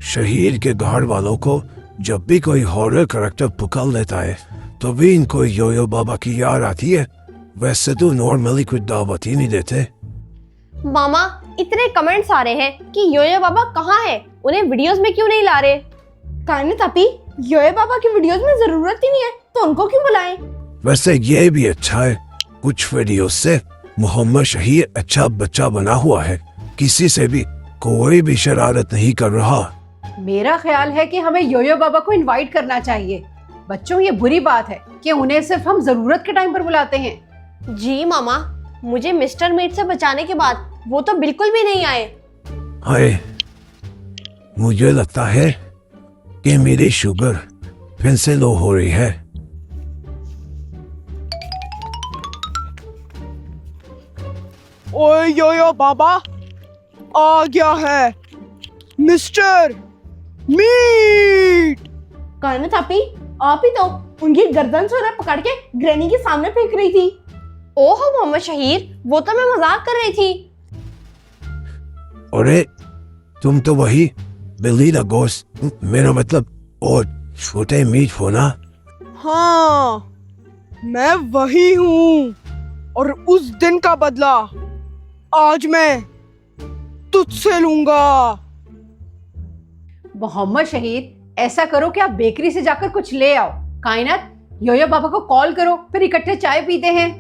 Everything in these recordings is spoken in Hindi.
शहीद के घर वालों को जब भी कोई हॉरर कैरेक्टर पकड़ लेता है तो भी इनको योयो बाबा की याद आती है। वैसे तो नॉर्मली कोई दावत ही नहीं देते। मामा, इतने कमेंट्स आ रहे हैं कि योयो बाबा कहाँ है, उन्हें वीडियोस में क्यों नहीं ला रहे? कायनात आपी, योयो बाबा की वीडियोस में जरूरत ही नहीं है तो उनको क्यों बुलाएं? वैसे ये भी अच्छा है, कुछ वीडियोस से मोहम्मद शहीद अच्छा बच्चा बना हुआ है, किसी से भी कोई भी शरारत नहीं कर रहा। मेरा ख्याल है कि हमें योयो बाबा को इनवाइट करना चाहिए। बच्चों, ये बुरी बात है कि उन्हें सिर्फ हम जरूरत के टाइम पर बुलाते हैं। जी मामा, मुझे मिस्टर मीट से बचाने के बाद वो तो बिल्कुल भी नहीं आए। हाय, मुझे लगता है कि मेरी शुगर फिर से लो हो रही है। ओए योयो बाबा आ गया है, मिस्टर मीट। कायनात आपी, आप ही तो उनकी गर्दन से उन्हें पकड़ के ग्रैनी के सामने फेंक रही थी। ओहो मोहम्मद शहीद, वो तो मैं मजाक कर रही थी। अरे तुम तो वही बिल्ली द गोश्त, मेरा मतलब और छोटे मीट हो ना? हाँ, मैं वही हूँ और उस दिन का बदला आज मैं तुझसे लूंगा। मोहम्मद शहीद, ऐसा करो कि आप बेकरी से जाकर कुछ ले आओ। कायनात, योयो बाबा को कॉल करो, फिर इकट्ठे चाय पीते हैं।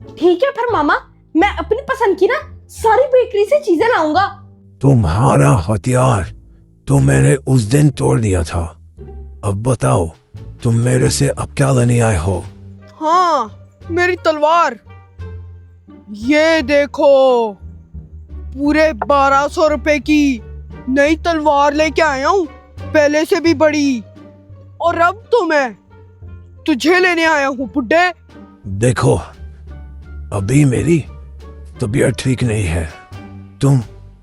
ठीक है फिर मामा, मैं अपनी पसंद की ना सारी बेकरी से चीजें लाऊंगा। तुम्हारा हथियार तो मैंने उस दिन तोड़ दिया था, अब बताओ तुम मेरे से अब क्या लेने आए हो? हाँ, मेरी तलवार ये देखो, पूरे 1200 रुपए की नई तलवार लेके आया हूँ, पहले से भी बड़ी। और अब तो मैं तुझे लेने आया हूँ बुड्ढे। देखो, अभी मेरी तबीयत ठीक नहीं है, तुम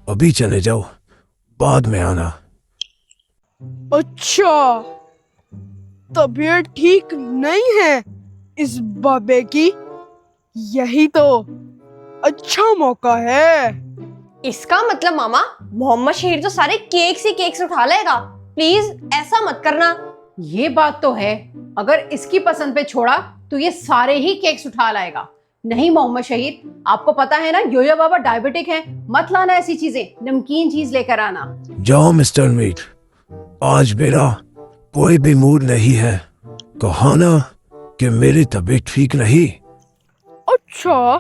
अभी चले जाओ, बाद में आना। अच्छा, तबीयत ठीक नहीं है इस बाबे की, यही तो अच्छा मौका है। इसका मतलब मामा, मोहम्मद शहीद तो सारे केक्स ही केक्स उठा लेगा। प्लीज ऐसा मत करना। ये बात तो है, अगर इसकी पसंद पे छोड़ा तो ये सारे ही केक्स उठा लाएगा। नहीं मोहम्मद शहीद, आपको पता है ना योयो बाबा डायबिटिक है, मत लाना ऐसी चीजें, नमकीन चीज लेकर आना। जाओ मिस्टर मीट, आज मेरा कोई भी मूड नहीं है, कहा ना कि मेरी तबीयत ठीक नहीं। अच्छा,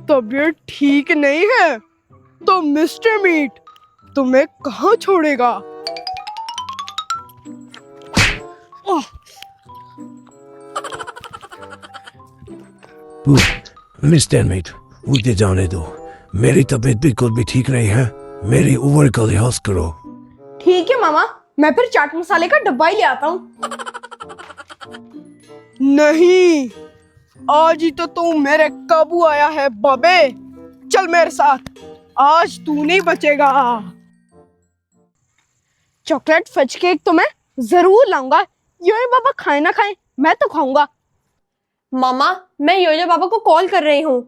तबीयत ठीक नहीं है तो मिस्टर मीट तुम्हें कहाँ छोड़ेगा? मिस्टर मीट, मुझे जाने दो, मेरी तबीयत बिल्कुल भी ठीक नहीं है, मेरी उम्र का लिहाज करो। ठीक है मामा, मैं फिर चाट मसाले का डब्बा ही ले आता हूँ। नहीं, आज ही तो तू मेरे काबू आया है बाबे, चल मेरे साथ, आज तू नहीं बचेगा। चॉकलेट फज केक तो मैं जरूर लाऊंगा, योयो बाबा खाए ना खाए मैं तो खाऊंगा। मामा, मैं योयो बाबा को कॉल कर रही हूँ।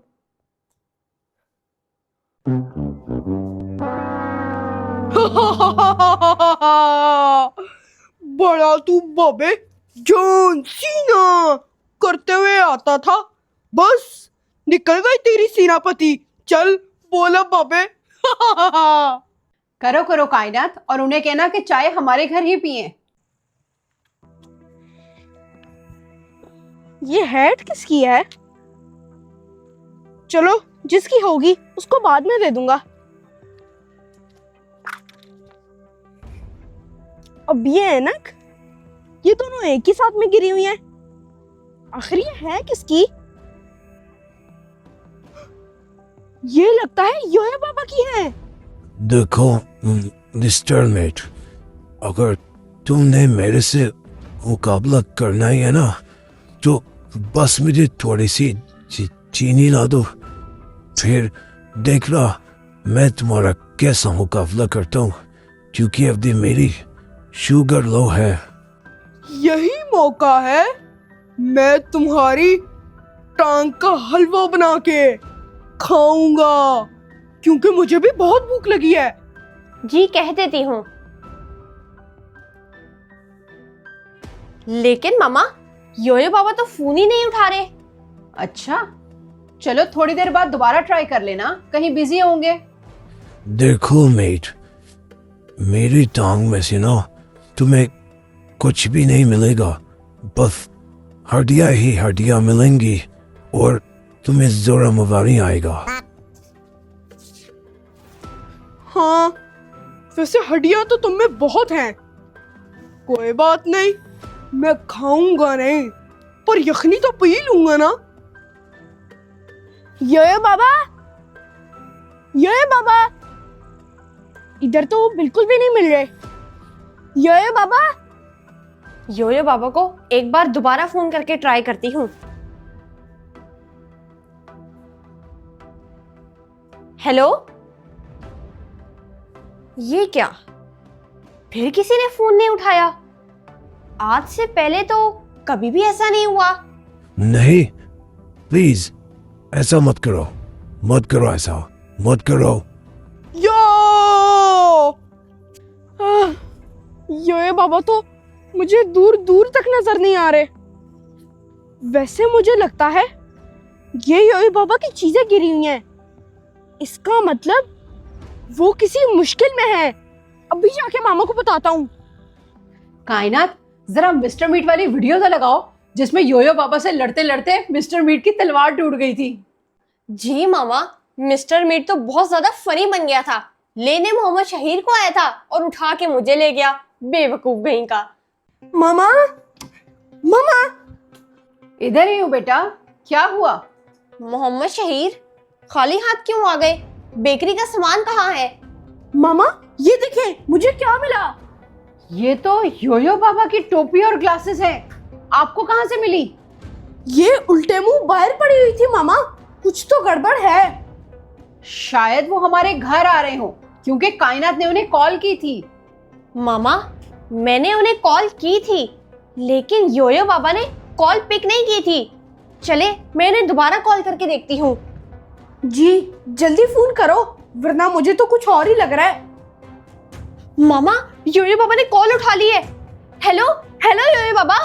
बड़ा तू बाबे जॉन सीना करते हुए आता था, बस निकल गई तेरी सीनापति। चल बोला बाबे। करो करो कायनात, और उन्हें कहना कि चाय हमारे घर ही पिए। ये हैट किसकी है? चलो, जिसकी होगी उसको बाद में दे दूंगा। अब ये ऐनक, ये दोनों एक ही साथ में गिरी हुई हैं। आखिर ये है किसकी? ये लगता है योयो बाबा की है। देखो मिस्टर मीट, अगर तुमने मेरे से मुकाबला करना ही है ना, तो बस मुझे थोड़ी सी चीनी ला दो, फिर देखना मैं तुम्हारा कैसा मुकाबला करता हूँ, क्योंकि अभी मेरी शुगर लो है। यही मौका है, मैं तुम्हारी टांग का हलवा बना के खाऊंगा, क्योंकि मुझे भी बहुत भूख लगी है। जी, कह देती हूँ। लेकिन मामा योयो बाबा तो फोन ही नहीं उठा रहे। अच्छा, चलो थोड़ी देर बाद दोबारा ट्राई कर लेना, कहीं बिजी होंगे। देखो मेट, मेरी टांग में से ना तुम्हें कुछ भी नहीं मिलेगा, बस हड्डियां ही हड्डियां मिलेंगी और तुम्हें जोरा मुबारी आएगा। हाँ, वैसे हड्डियां तो तुम में बहुत हैं। कोई बात नहीं, मैं खाऊंगा नहीं, पर यखनी तो पी लूंगा ना। योयो बाबा, योयो बाबा, इधर तो वो बिल्कुल भी नहीं मिल रहे। योयो बाबा, योयो बाबा को एक बार दोबारा फोन करके ट्राई करती हूँ। हेलो, ये क्या, फिर किसी ने फोन नहीं उठाया? आज से पहले तो कभी भी ऐसा नहीं हुआ। नहीं, प्लीज ऐसा मत करो, मत करो, ऐसा मत करो। यो योयो बाबा तो मुझे दूर दूर तक नजर नहीं आ रहे। वैसे मुझे लगता है ये योयो बाबा की चीजें गिरी हुई हैं। इसका मतलब वो किसी मुश्किल में है। अभी जाके मामा को बताता हूँ। कायनात, जरा मिस्टर मीट वाली वीडियो तो लगाओ जिसमें योयो बाबा से लड़ते लड़ते मिस्टर मीट की तलवार टूट गई थी। जी मामा, मिस्टर मीट तो बहुत ज्यादा फनी बन गया था। लेने मोहम्मद शहीर को आया था और उठा के मुझे ले गया, बेवकूफ कहीं का। मामा, मामा, इधर ही हूँ बेटा, क्या हुआ? मोहम्मद शहीर खाली हाथ क्यों आ गए? बेकरी का सामान कहाँ है? मामा, ये देखें मुझे क्या मिला। ये तो योयो बाबा की टोपी और ग्लासेस है। आपको कहाँ से मिली? ये उल्टे मुंह बाहर पड़ी हुई थी मामा, कुछ तो गड़बड़ है। शायद वो हमारे घर आ रहे हो, क्योंकि कायनात ने उन्हें कॉल की थी। मामा, मैंने उन्हें कॉल की थी, लेकिन योयो बाबा ने कॉल पिक नहीं की थी। चले, मैं उन्हें दोबारा कॉल करके देखती हूँ। जी जल्दी फोन करो, वरना मुझे तो कुछ और ही लग रहा है। मामा, योयो बाबा ने कॉल उठा ली है। हेलो हेलो योयो बाबा।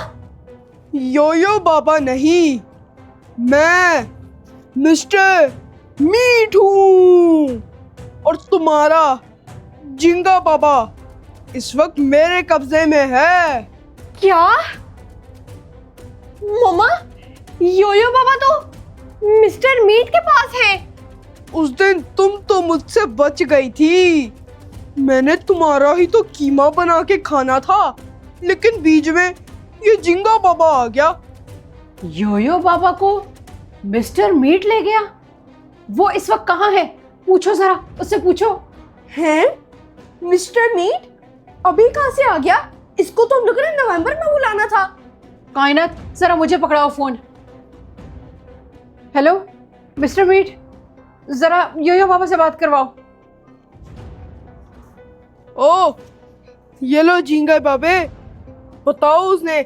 योयो बाबा नहीं, मैं मिस्टर मीट हूँ, और तुम्हारा जिंगा बाबा इस वक्त मेरे कब्जे में है। क्या? मामा, योयो बाबा तो मिस्टर मीट के पास है। उस दिन तुम तो मुझसे बच गई थी। मैंने तुम्हारा ही तो कीमा बना के खाना था, लेकिन बीच में ये जिंगा बाबा आ गया। योयो बाबा को मिस्टर मीट ले गया? वो इस वक्त कहाँ है? पूछो जरा, उससे पूछो। हैं? मिस्टर मीट अभी कहाँ से आ गया? इसको तो हम लोगों ने नवंबर में बुलाना था। कायनात, जरा मुझे पकड़ाओ फोन। हेलो मिस्टर मीट, जरा योयो बाबा से बात करवाओ। ओ, ये लो जिंगा बाबे, बताओ उसने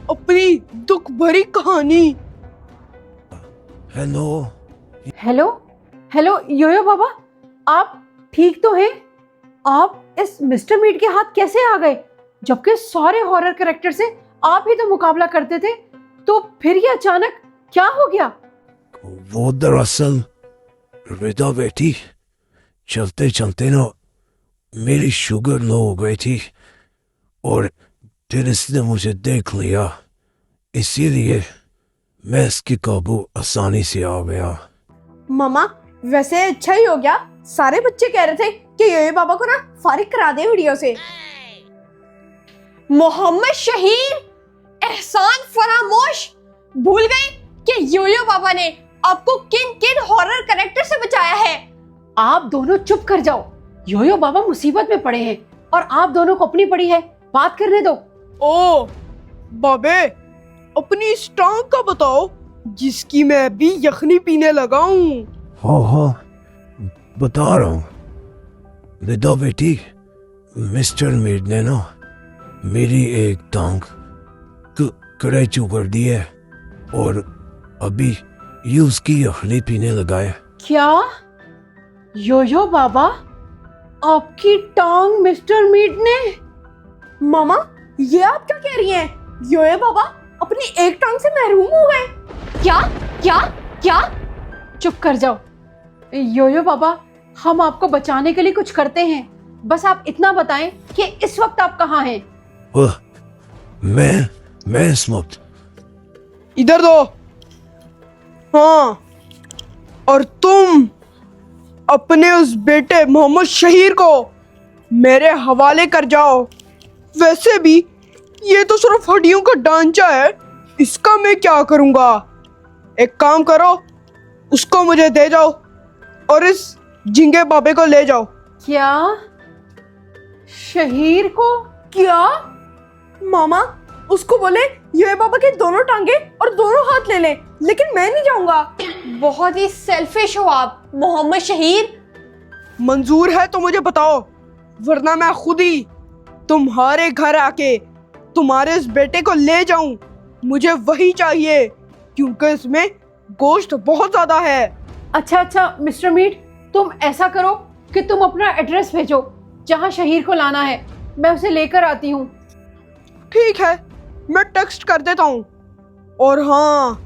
अपनी दुख भरी कहानी। हेलो, हेलो हेलो योयो बाबा, आप ठीक तो हैं? आप इस मिस्टर मीट के हाथ कैसे आ गए, जबकि सारे हॉरर कैरेक्टर से आप ही तो मुकाबला करते थे? तो फिर ये अचानक क्या हो गया? वो दरअसल रिदा बेटी, चलते चलते ना मेरी शुगर लो हो गई थी और फिर इसने मुझे देख लिया, इसीलिए मैं इसकी काबू आसानी से आ गया। मामा, वैसे अच्छा ही हो गया। सारे बच्चे कह रहे थे कि योयो बाबा को ना फारिग करा दे वीडियो से। मोहम्मद शहीर, एहसान फरामोश, भूल गए कि योयो बाबा ने आपको किन किन हॉरर कैरेक्टर से बचाया है। आप दोनों चुप कर जाओ। योयो बाबा मुसीबत में पड़े हैं और आप दोनों को अपनी पड़ी है, बात करने दो। ओ बाबे, अपनी इस टांग का बताओ जिसकी मैं अभी यखनी पीने लगा हूँ। हाँ हाँ, बता रहा हूँ रिदा बेटी, मिस्टर मीट ने ना मेरी एक टांग कड़ाचू कर दी है और अभी ये उसकी यखनी पीने लगा है। क्या? योयो बाबा, आपकी टांग मिस्टर मीट ने? मामा, ये आप क्या कह रही हैं? योयो बाबा अपनी एक टांग से महरूम हो गए। क्या क्या क्या? चुप कर जाओ। योयो बाबा, हम आपको बचाने के लिए कुछ करते हैं, बस आप इतना बताएं कि इस वक्त आप कहाँ हैं। ओह, मैं इस वक्त इधर दो। हाँ, और तुम अपने उस बेटे मोहम्मद शहीर को मेरे हवाले कर जाओ। वैसे भी ये तो सिर्फ हड्डियों का ढांचा है, इसका मैं क्या करूंगा। एक काम करो, उसको मुझे दे जाओ और इस झिंगे बाबे को ले जाओ। क्या? शहीर को? क्या? मामा उसको बोले योयो बाबा के दोनों टांगे और दोनों हाथ ले ले, लेकिन मैं नहीं जाऊंगा। बहुत ही सेल्फिश हो आप मोहम्मद शहीर। मंजूर है तो मुझे बताओ, वरना मैं खुद ही तुम्हारे घर आके तुम्हारे इस बेटे को ले जाऊं। मुझे वही चाहिए, क्योंकि इसमें गोश्त बहुत ज्यादा है। अच्छा मिस्टर मीट, तुम ऐसा करो कि तुम अपना एड्रेस भेजो जहाँ शहीर को लाना है, मैं उसे लेकर आती हूँ। ठीक है, मैं टेक्स्ट कर देता हूँ। और हाँ,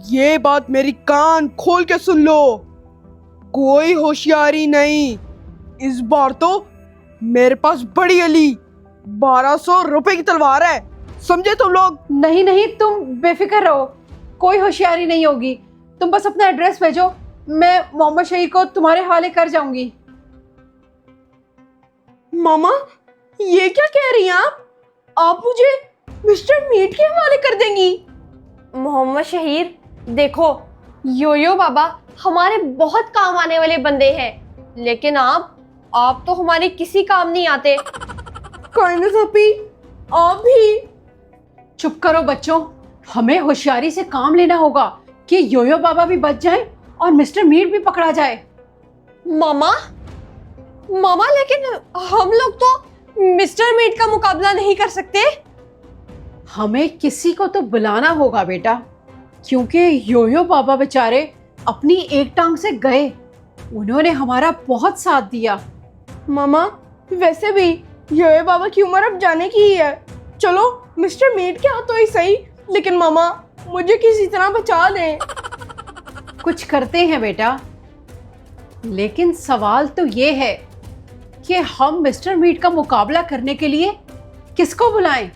ये बात मेरी कान खोल के सुन लो, कोई होशियारी नहीं। इस बार तो मेरे पास बड़ी अली 1200 रुपए की तलवार है, समझे तुम लोग? नहीं, तुम बेफिक्र रहो, कोई होशियारी नहीं होगी। तुम बस अपना एड्रेस भेजो, मैं मोहम्मद शहीर को तुम्हारे हवाले कर जाऊंगी। मामा ये क्या कह रही हैं आप मुझे मिस्टर मीट के हवाले कर देंगी? मोहम्मद शहीर देखो, योयो बाबा हमारे बहुत काम आने वाले बंदे हैं, लेकिन आप तो हमारे किसी काम नहीं आते। काइनस अपी, आप भी। चुप करो बच्चों, हमें होशियारी से काम लेना होगा कि योयो बाबा भी बच जाए और मिस्टर मीट भी पकड़ा जाए। मामा लेकिन हम लोग तो मिस्टर मीट का मुकाबला नहीं कर सकते। हमें किसी को तो बुलाना होगा बेटा, क्योंकि योयो बाबा बेचारे अपनी एक टांग से गए, उन्होंने हमारा बहुत साथ दिया। मामा वैसे भी योयो बाबा की उम्र अब जाने की ही है, चलो मिस्टर मीट के हाथों ही सही, लेकिन मामा मुझे किसी तरह बचा दें। कुछ करते हैं बेटा, लेकिन सवाल तो ये है कि हम मिस्टर मीट का मुकाबला करने के लिए किसको बुलाएं?